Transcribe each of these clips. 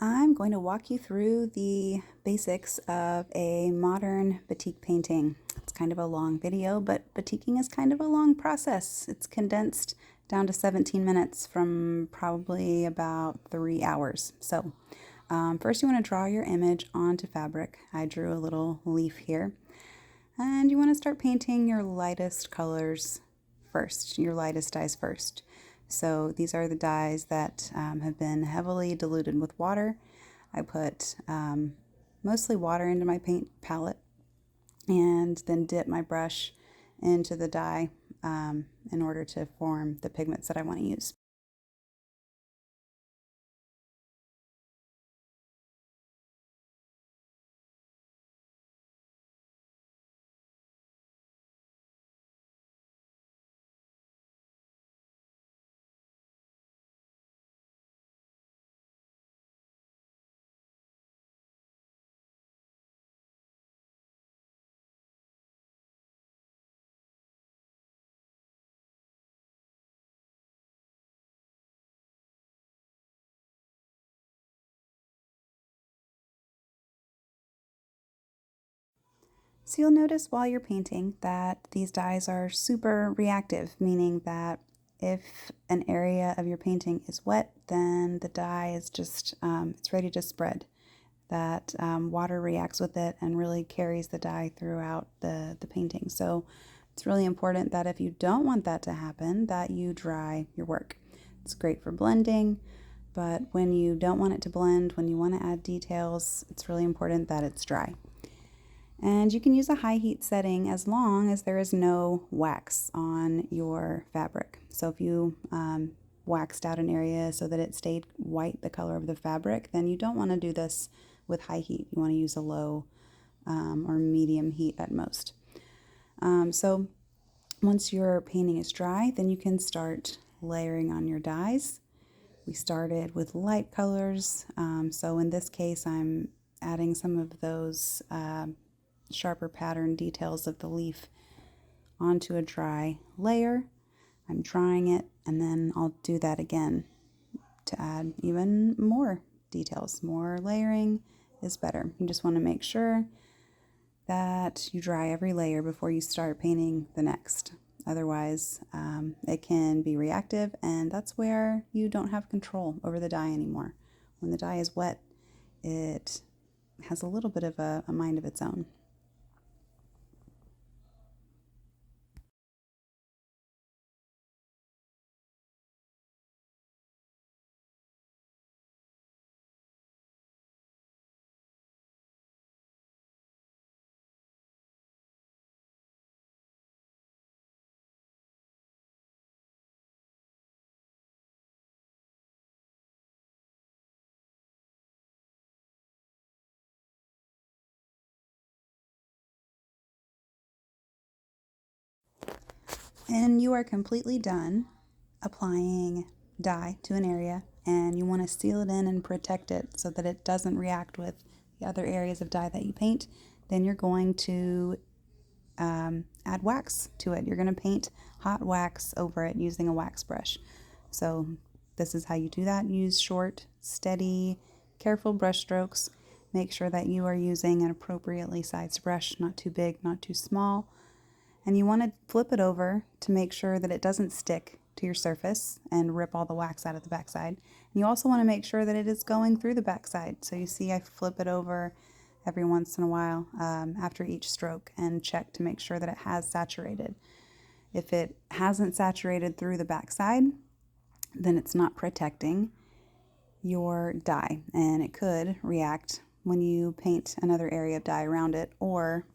I'm going to walk you through the basics of a modern batik painting. It's kind of a long video, but batiking is kind of a long process. It's condensed down to 17 minutes from probably about 3 hours. So first you want to draw your image onto fabric. I drew a little leaf here. And you want to start painting your lightest colors first, your lightest dyes first. So these are the dyes that have been heavily diluted with water. I put mostly water into my paint palette and then dip my brush into the dye in order to form the pigments that I want to use. So you'll notice while you're painting that these dyes are super reactive, meaning that if an area of your painting is wet, then the dye is just, it's ready to spread. That water reacts with it and really carries the dye throughout the painting. So it's really important that if you don't want that to happen, that you dry your work. It's great for blending, but when you don't want it to blend, when you want to add details, it's really important that it's dry. And you can use a high heat setting as long as there is no wax on your fabric. So if you waxed out an area so that it stayed white, the color of the fabric, then you don't want to do this with high heat. You want to use a low or medium heat at most. So once your painting is dry, then you can start layering on your dyes. We started with light colors. So in this case, I'm adding some of those sharper pattern details of the leaf onto a dry layer. I'm drying it, and then I'll do that again to add even more details. More layering is better. You just want to make sure that you dry every layer before you start painting the next. Otherwise, it can be reactive, and that's where you don't have control over the dye anymore. When the dye is wet, it has a little bit of a mind of its own. And you are completely done applying dye to an area, and you want to seal it in and protect it so that it doesn't react with the other areas of dye that you paint. Then you're going to add wax to it. You're going to paint hot wax over it using a wax brush. So this is how you do that. Use short, steady, careful brush strokes. Make sure that you are using an appropriately sized brush, not too big, not too small. And you want to flip it over to make sure that it doesn't stick to your surface and rip all the wax out of the backside. And you also want to make sure that it is going through the backside. So you see I flip it over every once in a while after each stroke and check to make sure that it has saturated. If it hasn't saturated through the backside, then it's not protecting your dye, and it could react when you paint another area of dye around it, or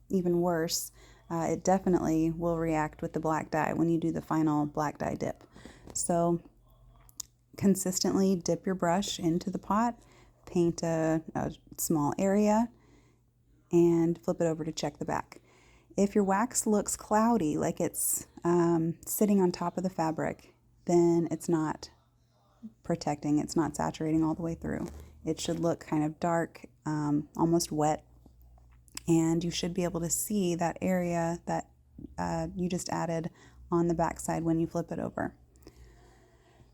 even worse, it definitely will react with the black dye when you do the final black dye dip. So consistently dip your brush into the pot, paint a small area, and flip it over to check the back. If your wax looks cloudy, like it's sitting on top of the fabric, then it's not protecting, it's not saturating all the way through. It should look kind of dark, almost wet, and you should be able to see that area that you just added on the back side when you flip it over.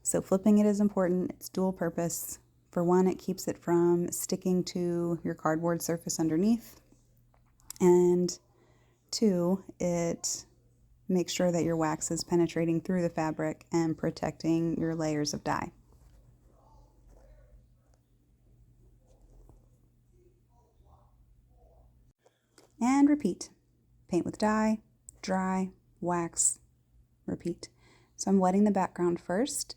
So flipping it is important. It's dual purpose For one, it keeps it from sticking to your cardboard surface underneath. And two, it makes sure that your wax is penetrating through the fabric and protecting your layers of dye. And repeat. Paint with dye, dry, wax, repeat. So I'm wetting the background first.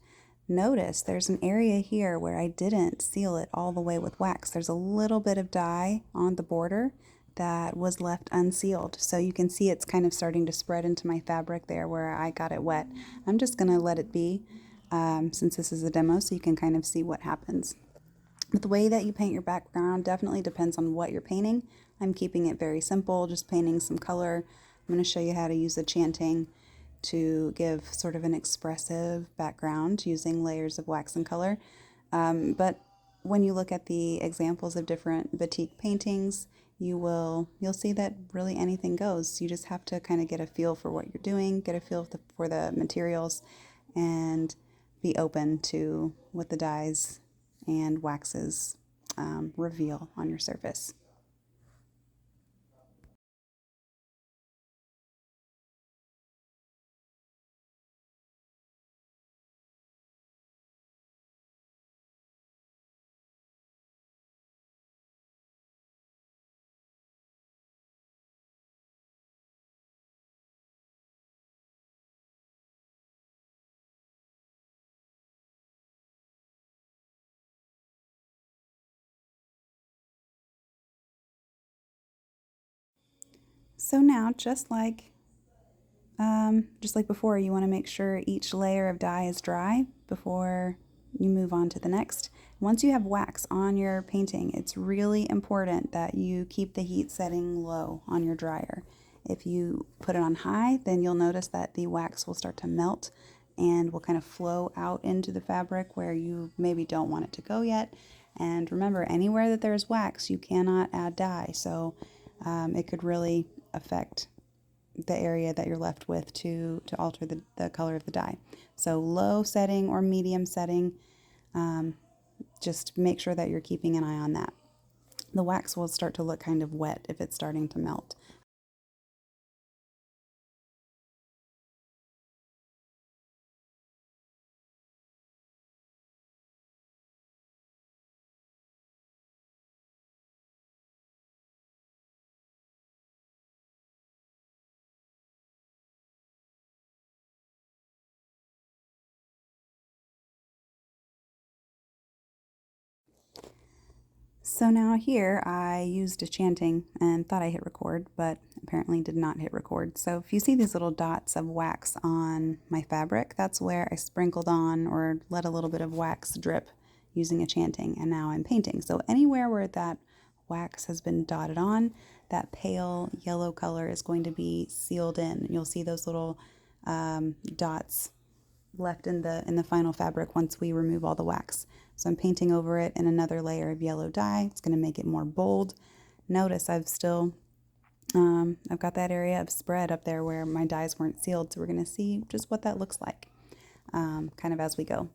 Notice there's an area here where I didn't seal it all the way with wax. There's a little bit of dye on the border that was left unsealed. So you can see it's kind of starting to spread into my fabric there where I got it wet. I'm just going to let it be since this is a demo so you can kind of see what happens. But the way that you paint your background definitely depends on what you're painting. I'm keeping it very simple, just painting some color. I'm going to show you how to use the chanting to give sort of an expressive background using layers of wax and color. But when you look at the examples of different batik paintings, you'll see that really anything goes. You just have to kind of get a feel for what you're doing, get a feel for the materials, and be open to what the dyes and waxes reveal on your surface. So now, just like before, you want to make sure each layer of dye is dry before you move on to the next. Once you have wax on your painting, it's really important that you keep the heat setting low on your dryer. If you put it on high, then you'll notice that the wax will start to melt and will kind of flow out into the fabric where you maybe don't want it to go yet. And remember, anywhere that there's wax, you cannot add dye. So it could really affect the area that you're left with to alter the color of the dye. So low setting or medium setting, just make sure that you're keeping an eye on that. The wax will start to look kind of wet if it's starting to melt. So now here I used a chanting and thought I hit record, but apparently did not hit record. So if you see these little dots of wax on my fabric, that's where I sprinkled on or let a little bit of wax drip using a chanting, and now I'm painting. So anywhere where that wax has been dotted on, that pale yellow color is going to be sealed in. You'll see those little dots left in the final fabric once we remove all the wax. So I'm painting over it in another layer of yellow dye. It's going to make it more bold. Notice I've got that area of spread up there where my dyes weren't sealed. So we're going to see just what that looks like kind of as we go.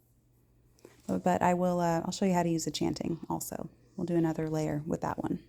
But I'll show you how to use the chanting also. We'll do another layer with that one.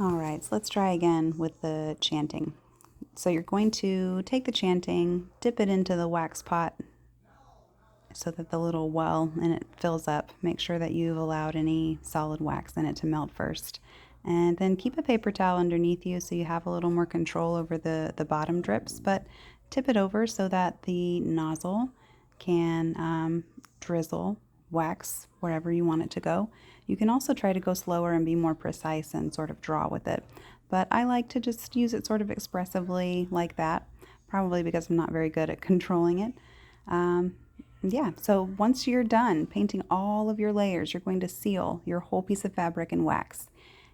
All right, so let's try again with the chanting. So you're going to take the chanting, dip it into the wax pot so that the little well in it fills up. Make sure that you've allowed any solid wax in it to melt first. And then keep a paper towel underneath you so you have a little more control over the bottom drips, but tip it over so that the nozzle can drizzle wax wherever you want it to go. You can also try to go slower and be more precise and sort of draw with it. But I like to just use it sort of expressively like that, probably because I'm not very good at controlling it. Yeah, so once you're done painting all of your layers, you're going to seal your whole piece of fabric in wax.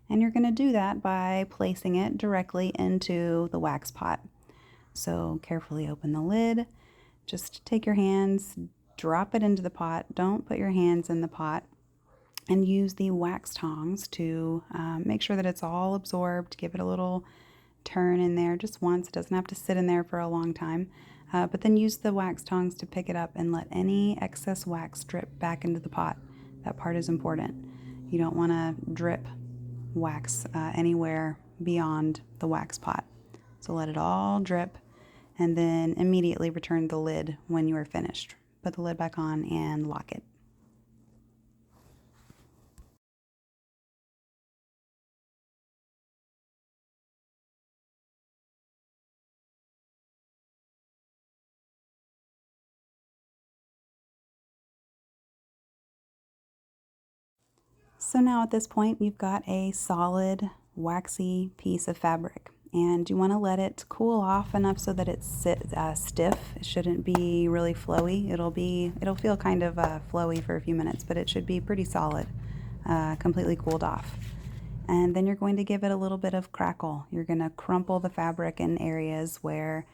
And you're going to do that by placing it directly into the wax pot. So carefully open the lid, just take your hands, drop it into the pot. Don't put your hands in the pot, and use the wax tongs to make sure that it's all absorbed. Give it a little turn in there just once. It doesn't have to sit in there for a long time. But then use the wax tongs to pick it up and let any excess wax drip back into the pot. That part is important. You don't want to drip wax anywhere beyond the wax pot. So let it all drip and then immediately return the lid when you are finished. Put the lid back on and lock it. So now at this point you've got a solid waxy piece of fabric, and you want to let it cool off enough so that it's stiff. It shouldn't be really flowy. It'll feel kind of flowy for a few minutes, but it should be pretty solid, completely cooled off. And then you're going to give it a little bit of crackle. You're going to crumple the fabric in areas where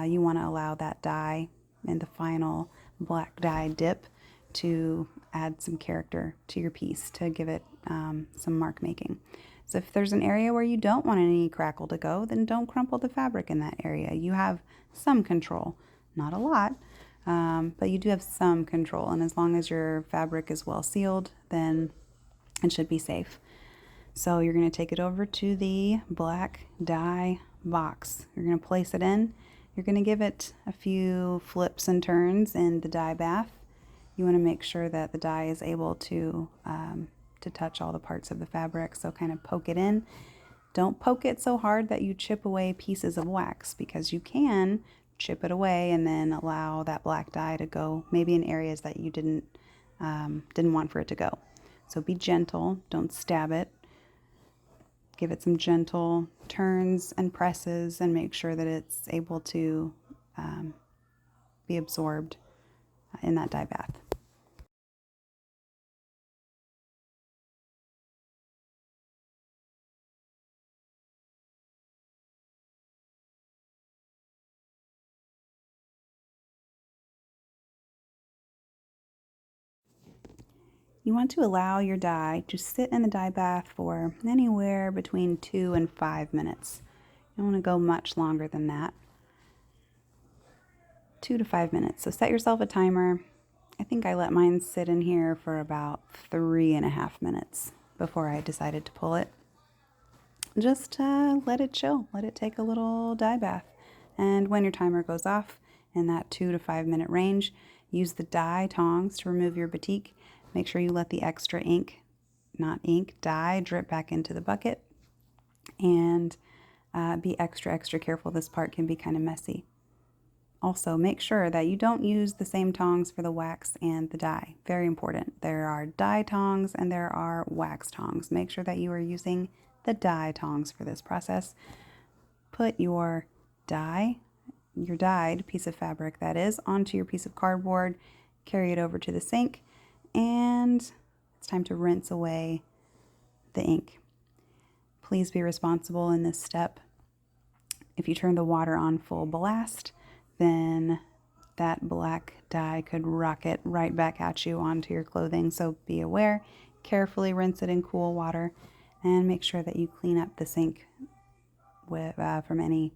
you want to allow that dye and the final black dye dip to add some character to your piece, to give it some mark making. So if there's an area where you don't want any crackle to go, then don't crumple the fabric in that area. You have some control, not a lot, but you do have some control. And as long as your fabric is well sealed, then it should be safe. So you're going to take it over to the black dye box. You're going to place it in. You're going to give it a few flips and turns in the dye bath. You want to make sure that the dye is able to touch all the parts of the fabric, so kind of poke it in. Don't poke it so hard that you chip away pieces of wax, because you can chip it away and then allow that black dye to go maybe in areas that you didn't want for it to go. So be gentle, don't stab it. Give it some gentle turns and presses and make sure that it's able to be absorbed in that dye bath. You want to allow your dye to sit in the dye bath for anywhere between 2 and 5 minutes. You don't want to go much longer than that. 2 to 5 minutes. So set yourself a timer. I think I let mine sit in here for about 3.5 minutes before I decided to pull it. Just let it chill. Let it take a little dye bath. And when your timer goes off in that 2 to 5 minute range, use the dye tongs to remove your batik. Make sure you let the extra dye drip back into the bucket. And be extra careful. This part can be kind of messy. Also, make sure that you don't use the same tongs for the wax and the dye. Very important. There are dye tongs and there are wax tongs. Make sure that you are using the dye tongs for this process. Put your dyed piece of fabric, that is, onto your piece of cardboard. Carry it over to the sink, and it's time to rinse away the ink. Please be responsible in this step. If you turn the water on full blast, then that black dye could rocket right back at you onto your clothing. So be aware, carefully rinse it in cool water, and make sure that you clean up the sink from any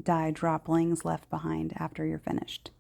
dye droplings left behind after you're finished.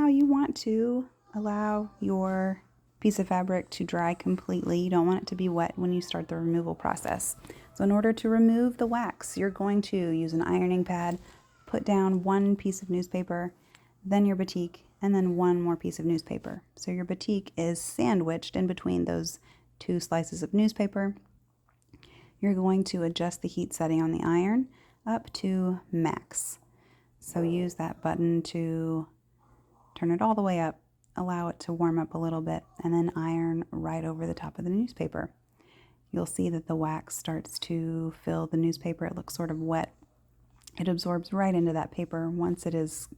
now you want to allow your piece of fabric to dry completely. You don't want it to be wet when you start the removal process. So in order to remove the wax, you're going to use an ironing pad, put down one piece of newspaper, then your batik, and then one more piece of newspaper. So your batik is sandwiched in between those two slices of newspaper. You're going to adjust the heat setting on the iron up to max. So use that button to turn it all the way up, allow it to warm up a little bit, and then iron right over the top of the newspaper. You'll see that the wax starts to fill the newspaper. It looks sort of wet. It absorbs right into that paper. Once it is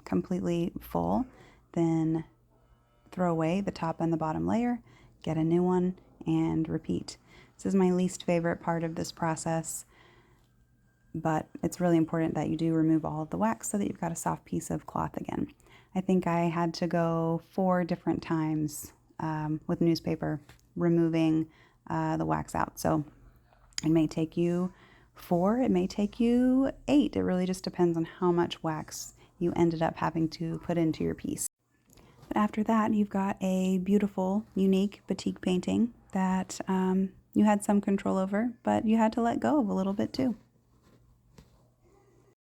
completely full, then throw away the top and the bottom layer, get a new one, and repeat. This is my least favorite part of this process, but it's really important that you do remove all of the wax so that you've got a soft piece of cloth again. I think I had to go 4 different times with newspaper removing the wax out. So it may take you 4, it may take you 8. It really just depends on how much wax you ended up having to put into your piece. But after that, you've got a beautiful, unique batik painting that you had some control over, but you had to let go of a little bit too.